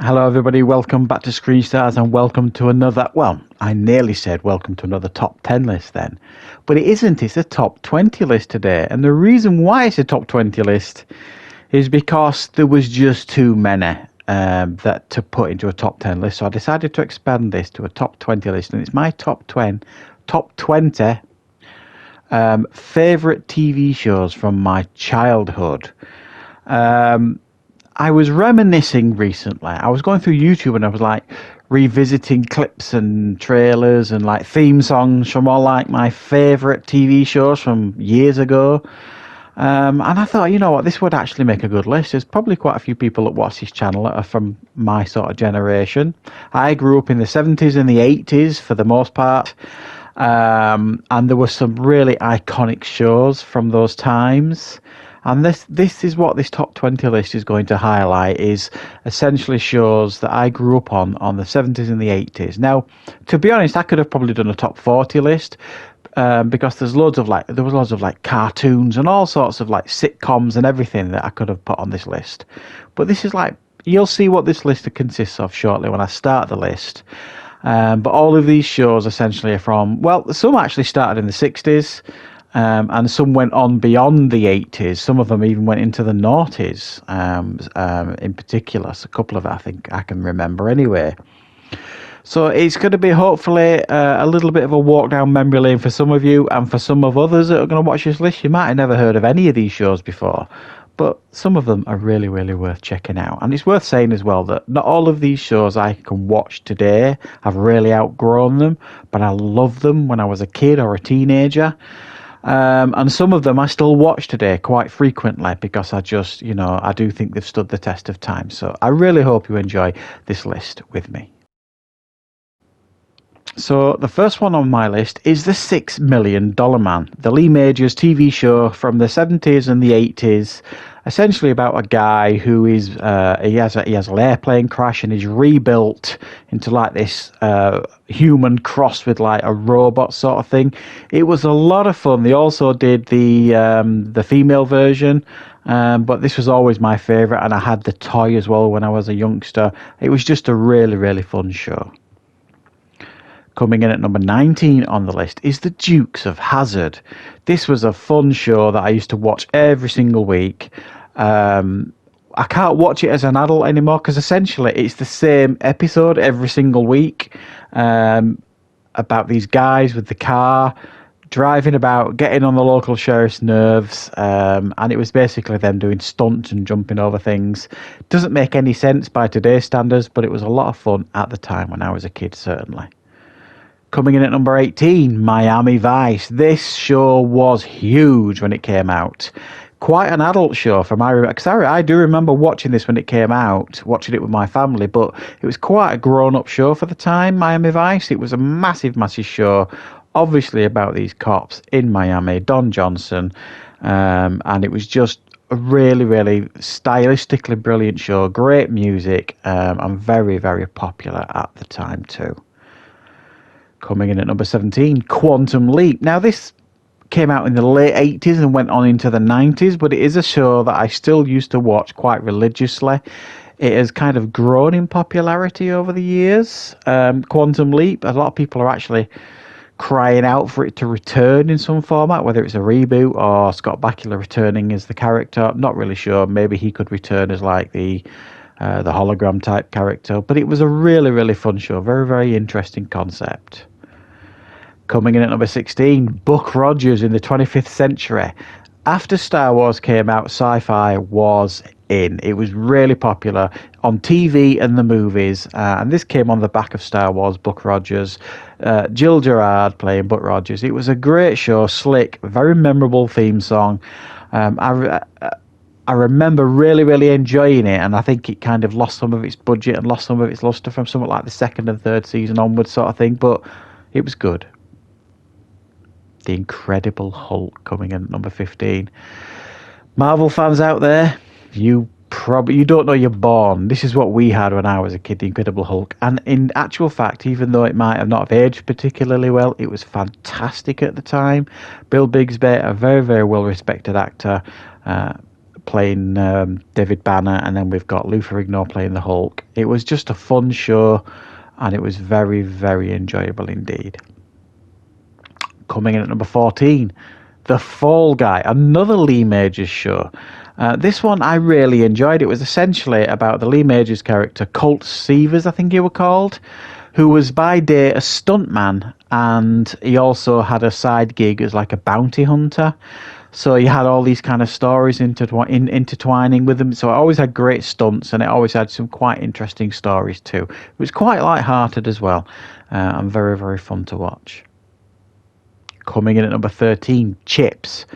Hello everybody, welcome back to Screenstars and welcome to another, well, I nearly said welcome to another top 10 list then. But it isn't, it's a top 20 list today. And the reason why it's a top 20 list is because there was just too many that to put into a top 10 list. So I decided to expand this to a top 20 list, and it's my top 20 favourite TV shows from my childhood. I was reminiscing recently. I was going through YouTube and I was like revisiting clips and trailers and like theme songs from all like my favourite TV shows from years ago. And I thought, you know what, this would actually make a good list. There's probably quite a few people that watch this channel that are from my sort of generation. I grew up in the 70s and the 80s for the most part. And there were some really iconic shows from those times. And this is what this top 20 list is going to highlight, is essentially shows that I grew up on the 70s and the 80s. Now, to be honest, I could have probably done a top 40 list because there was loads of cartoons and all sorts of like sitcoms and everything that I could have put on this list. But this is like, you'll see what this list consists of shortly when I start the list. But all of these shows essentially are from, well, some actually started in the 60s. And some went on beyond the 80s. Some of them even went into the noughties in particular. So a couple of it I think I can remember anyway. So it's going to be hopefully a little bit of a walk down memory lane for some of you, and for some of others that are going to watch this list, you might have never heard of any of these shows before. But some of them are really, really worth checking out. And it's worth saying as well that not all of these shows I can watch today. I've really outgrown them, but I loved them when I was a kid or a teenager. And some of them I still watch today quite frequently because I just, I do think they've stood the test of time. So I really hope you enjoy this list with me. So the first one on my list is The $6 Million Man, the Lee Majors TV show from the 70s and the 80s, essentially about a guy who is he has an airplane crash and is rebuilt into like this human cross with like a robot sort of thing. It was a lot of fun. They also did the female version, but this was always my favourite, and I had the toy as well when I was a youngster. It was just a really, really fun show. Coming in at number 19 on the list is The Dukes of Hazzard. This was a fun show that I used to watch every single week. I can't watch it as an adult anymore because essentially it's the same episode every single week about these guys with the car driving about, getting on the local sheriff's nerves, and it was basically them doing stunts and jumping over things. Doesn't make any sense by today's standards, but it was a lot of fun at the time when I was a kid, certainly. Coming in at number 18, Miami Vice. This show was huge when it came out. Quite an adult show from because I do remember watching this when it came out, watching it with my family, but it was quite a grown-up show for the time, Miami Vice. It was a massive, massive show, obviously about these cops in Miami, Don Johnson, and it was just a really, really stylistically brilliant show, great music, and very, very popular at the time too. Coming in at number 17, Quantum Leap. Now, this came out in the late 80s and went on into the 90s, but it is a show that I still used to watch quite religiously. It has kind of grown in popularity over the years. Quantum Leap, a lot of people are actually crying out for it to return in some format, whether it's a reboot or Scott Bakula returning as the character. I'm not really sure. Maybe he could return as like the hologram type character. But it was a really, really fun show. Very, very interesting concept. Coming in at number 16, Buck Rogers in the 25th century. After Star Wars came out, sci-fi was in. It was really popular on TV and the movies. And this came on the back of Star Wars, Buck Rogers. Jill Gerard playing Buck Rogers. It was a great show, slick, very memorable theme song. I remember really, really enjoying it, and I think it kind of lost some of its budget and lost some of its luster from something like the second and third season onwards sort of thing, but it was good. The Incredible Hulk coming in at number 15. Marvel fans out there, you don't know you're born. This is what we had when I was a kid, The Incredible Hulk. And in actual fact, even though it might have not have aged particularly well, it was fantastic at the time. Bill Bixby, a very, very well-respected actor, playing David Banner, and then we've got Lou Ferrigno playing the Hulk. It was just a fun show, and it was very, very enjoyable indeed. Coming in at number 14, The Fall Guy, another Lee Majors show. This one I really enjoyed. It was essentially about the Lee Majors character, Colt Seavers, I think he was called, who was by day a stuntman, and he also had a side gig as like a bounty hunter. So he had all these kind of stories intertwining with them. So it always had great stunts, and it always had some quite interesting stories too. It was quite light-hearted as well, and very, very fun to watch. Coming in at number 13, Chips.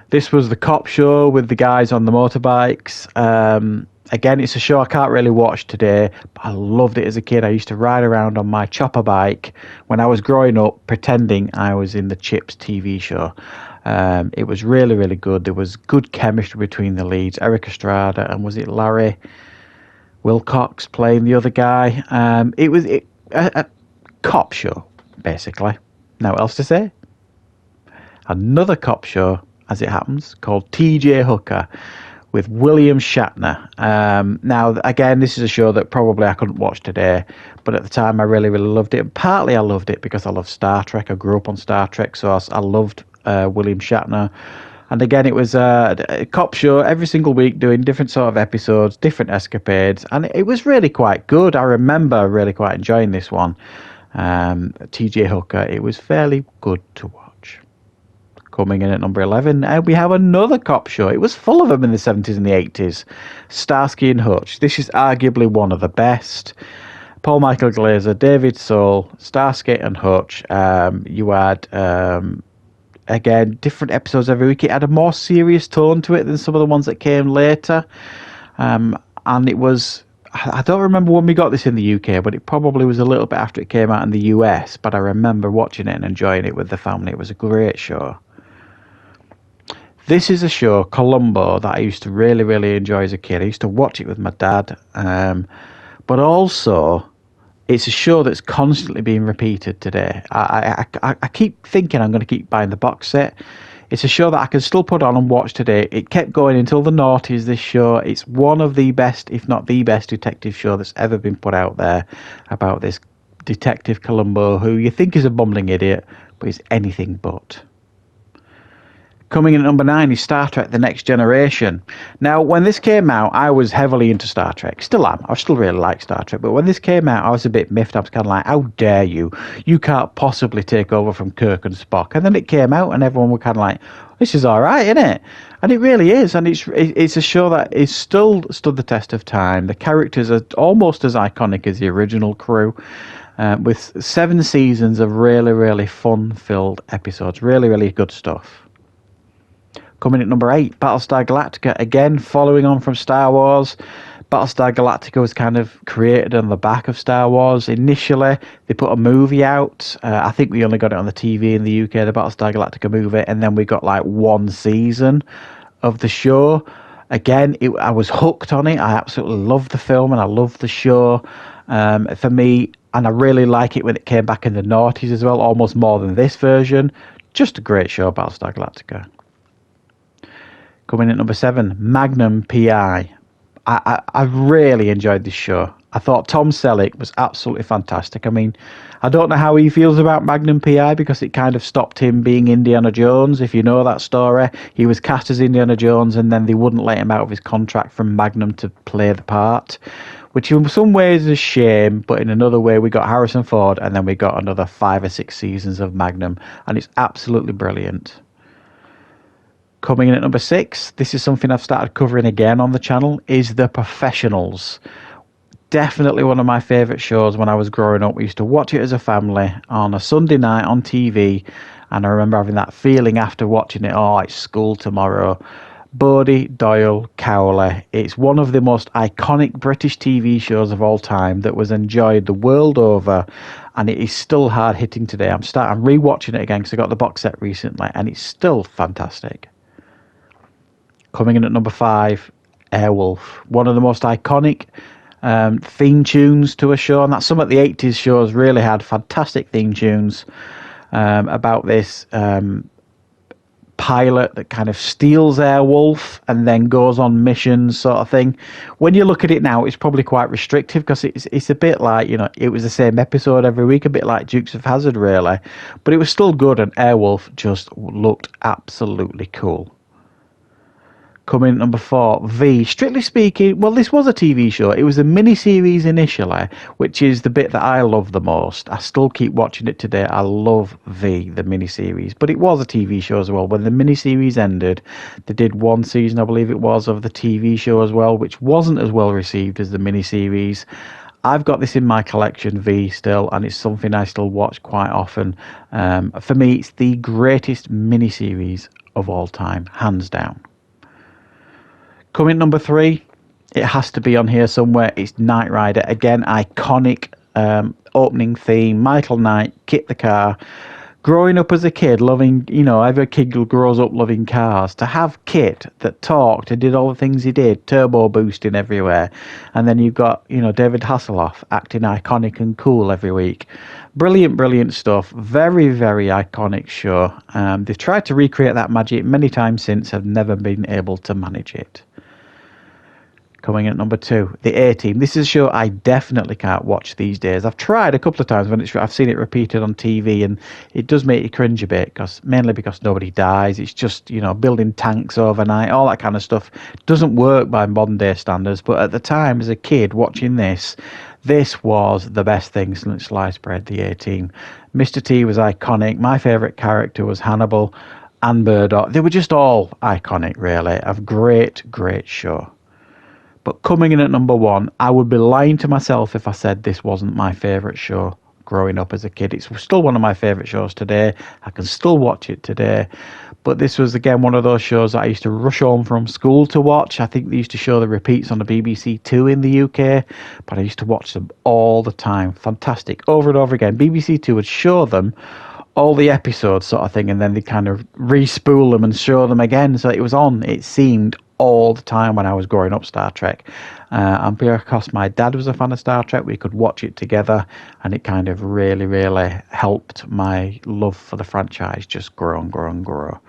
This was the cop show with the guys on the motorbikes. Again, it's a show I can't really watch today, but I loved it as a kid. I used to ride around on my chopper bike when I was growing up, pretending I was in the Chips TV show. It was really, really good. There was good chemistry between the leads, Eric Estrada and was it Larry Wilcox playing the other guy. It was a cop show, basically. Now, what else to say? Another cop show, as it happens, called TJ Hooker with William Shatner. Now, again, this is a show that probably I couldn't watch today, but at the time I really, really loved it. And partly I loved it because I love Star Trek. I grew up on Star Trek, so I loved William Shatner. And again, it was a cop show every single week doing different sort of episodes, different escapades, and it was really quite good. I remember really quite enjoying this one. TJ Hooker, it was fairly good to watch. Coming in at number 11, we have another cop show. It was full of them in the 70s and the 80s. Starsky and Hutch. This is arguably one of the best. Paul Michael Glaser, David Soul, Starsky and Hutch. You had, again, different episodes every week. It had a more serious tone to it than some of the ones that came later. And it was, I don't remember when we got this in the UK, but it probably was a little bit after it came out in the US. But I remember watching it and enjoying it with the family. It was a great show. This is a show, Columbo, that I used to really, really enjoy as a kid. I used to watch it with my dad. But also, it's a show that's constantly being repeated today. I keep thinking I'm going to keep buying the box set. It's a show that I can still put on and watch today. It kept going until the noughties, this show. It's one of the best, if not the best, detective show that's ever been put out there about this Detective Columbo, who you think is a bumbling idiot, but is anything but. Coming in at number 9 is Star Trek The Next Generation. Now, when this came out, I was heavily into Star Trek. Still am. I still really like Star Trek. But when this came out, I was a bit miffed. I was kind of like, how dare you? You can't possibly take over from Kirk and Spock. And then it came out and everyone were kind of like, this is all right, isn't it? And it really is. And it's a show that is still stood the test of time. The characters are almost as iconic as the original crew. With 7 seasons of really, really fun-filled episodes. Really, really good stuff. Coming at number 8, Battlestar Galactica. Again, following on from Star Wars. Battlestar Galactica was kind of created on the back of Star Wars. Initially, they put a movie out. I think we only got it on the TV in the UK, the Battlestar Galactica movie. And then we got like 1 season of the show. Again, I was hooked on it. I absolutely loved the film and I loved the show. For me, and I really like it when it came back in the noughties as well, almost more than this version. Just a great show, Battlestar Galactica. Coming at number 7, Magnum PI. I really enjoyed this show. I thought Tom Selleck was absolutely fantastic. I mean, I don't know how he feels about Magnum PI because it kind of stopped him being Indiana Jones, if you know that story. He was cast as Indiana Jones and then they wouldn't let him out of his contract from Magnum to play the part, which in some ways is a shame, but in another way we got Harrison Ford and then we got another 5 or 6 seasons of Magnum, and it's absolutely brilliant. Coming in at number 6, this is something I've started covering again on the channel, is The Professionals. Definitely one of my favourite shows when I was growing up. We used to watch it as a family on a Sunday night on TV, and I remember having that feeling after watching it, oh, it's school tomorrow. Bodie, Doyle, Cowley. It's one of the most iconic British TV shows of all time that was enjoyed the world over, and it is still hard-hitting today. I'm rewatching it again because I got the box set recently, and it's still fantastic. Coming in at number 5, Airwolf. One of the most iconic theme tunes to a show, and that's some of the 80s shows really had fantastic theme tunes about this pilot that kind of steals Airwolf and then goes on missions, sort of thing. When you look at it now, it's probably quite restrictive because it's a bit like, you know, it was the same episode every week, a bit like Dukes of Hazzard, really. But it was still good, and Airwolf just looked absolutely cool. Coming in number 4, V. Strictly speaking, well, this was a TV show. It was a mini-series initially, which is the bit that I love the most. I still keep watching it today. I love V, the mini-series. But it was a TV show as well. When the mini-series ended, they did one season, I believe it was, of the TV show as well, which wasn't as well received as the mini-series. I've got this in my collection, V, still, and it's something I still watch quite often. For me, it's the greatest mini-series of all time, hands down. Coming number 3, it has to be on here somewhere. It's Knight Rider. Again, iconic opening theme. Michael Knight, Kit the Car. Growing up as a kid, loving, you know, every kid grows up loving cars. To have Kit that talked and did all the things he did, turbo boosting everywhere. And then you've got, you know, David Hasselhoff acting iconic and cool every week. Brilliant, brilliant stuff. Very, very iconic show. They've tried to recreate that magic many times since, have never been able to manage it. Coming at number 2, The A-Team. This is a show I definitely can't watch these days. I've tried a couple of times when I've seen it repeated on TV, and it does make you cringe a bit, mainly because nobody dies. It's just, you know, building tanks overnight, all that kind of stuff. Doesn't work by modern day standards, but at the time, as a kid watching this was the best thing since sliced bread, The A-Team. Mr. T was iconic. My favourite character was Hannibal and Murdoch. They were just all iconic, really. A great, great show. But coming in at number 1, I would be lying to myself if I said this wasn't my favourite show growing up as a kid. It's still one of my favourite shows today. I can still watch it today. But this was, again, one of those shows that I used to rush home from school to watch. I think they used to show the repeats on the BBC Two in the UK, but I used to watch them all the time. Fantastic. Over and over again. BBC Two would show them all the episodes, sort of thing, and then they kind of re-spool them and show them again. So it was on, it seemed, all the time when I was growing up, Star Trek. And because my dad was a fan of Star Trek, we could watch it together, and it kind of really, really helped my love for the franchise just grow and grow and grow.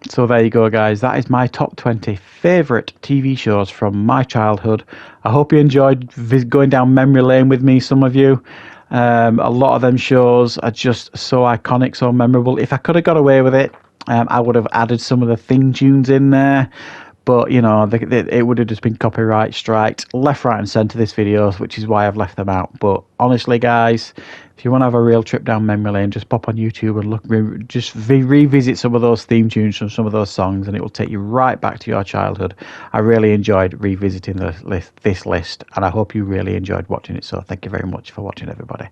So there you go, guys. That is my top 20 favourite TV shows from my childhood. I hope you enjoyed going down memory lane with me, some of you. A lot of them shows are just so iconic, so memorable. If I could have got away with it, I would have added some of the theme tunes in there, but you know, it would have just been copyright striked left, right and centre this video, which is why I've left them out. But honestly, guys, if you want to have a real trip down memory lane, just pop on YouTube and look, revisit some of those theme tunes from some of those songs, and it will take you right back to your childhood. I really enjoyed revisiting this list, and I hope you really enjoyed watching it. So thank you very much for watching, everybody.